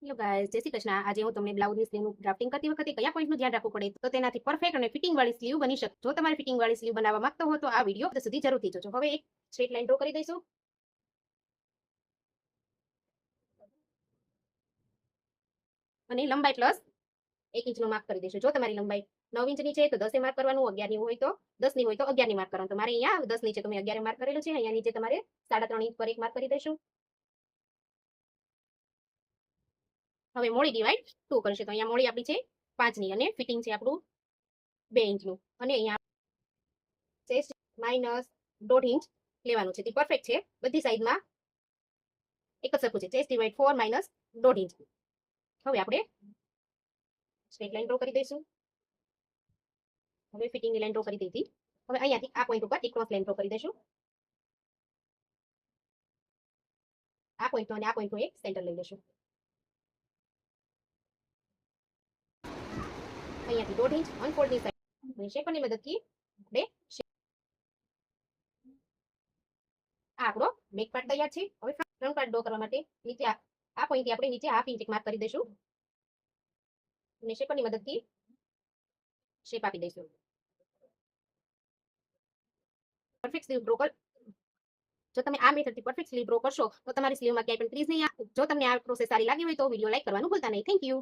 Hello guys, જય શ્રી કૃષ્ણ. આજે હું તમને બ્લાઉઝની સ્લીવનું ડ્રાફ્ટિંગ કરતી વખતે કયા પોઈન્ટનું ધ્યાન રાખવું પડે તો તેનાથી પરફેક્ટ અને ફિટિંગ વાળી સ્લીવ બની શકે. જો તમારે ફિટિંગ વાળી સ્લીવ બનાવવા માંગતો હો તો આ વિડીયો અંત સુધી જરૂરથી જોજો. હવે એક સ્ટ્રેટ લાઈન ડ્રો કરી દઈશું અને લંબાઈ પ્લસ 1 ઇંચનો માર્ક કરી દઈશું. જો તમારી લંબાઈ 9 ઇંચની છે તો 10 માર્ક કરવાનું, 11ની હોય તો 10ની હોય તો 11ની માર્ક કરવાનું. તો મારે અહીંયા 10 ની છે તો મેં 11 માર્ક કરેલું છે. અહીંયા નીચે તમારે 3.5 ઇંચ પર એક માર્ક કરી દઈશું. હવે મોળી ડિવાઈડ 2 કરશે તો અહીંયા મોળી આપણી છે 5ની અને ફિટિંગ છે આપણું 2 ઇંચનું અને અહીંયા ચેસ્ટ -1.5 ઇંચ લેવાનું છે. તે પરફેક્ટ છે. બધી સાઈડમાં એક જ સરખું છે. Chest divide 4 -1.5 inch. હવે આપણે સ્ટ્રેટ લાઈન ડ્રો કરી દઈશું. હવે ફિટિંગની લાઈન ડ્રો કરી દીધી. હવે અહીંયાથી આ પોઈન્ટ ઉપર એક ક્રોસ લાઈન ડ્રો કરી દઈશું. આ પોઈન્ટનો અને આ પોઈન્ટનો એક સેન્ટર લઈ લઈશું. અહીંયાથી 1.5 ઇંચ અનફોલ્ડની સાઈડ અને શેપરની મદદથી આપણે આપણો બેક પાર્ટ તૈયાર છે. હવે ફ્રન્ટ પાર્ટ ડ્રો કરવા માટે નીચે આ પોઈન્ટથી આપણે નીચે 1/2 ઇંચ માર્ક કરી દઈશું અને શેપરની મદદથી શેપ આપી દઈશું. પરફેક્ટ સ્લીવ ડ્રો કર જો તમે આ મેથડથી પરફેક્ટ સ્લીવ ડ્રો કરશો તો તમારી સ્લીવમાં ક્યાંય પણ ક્રીઝ નહીં આવે. જો તમને આ પ્રોસેસ સારી લાગી હોય તો વિડીયો લાઈક કરવાનું ભૂલતા નહીં. Thank you.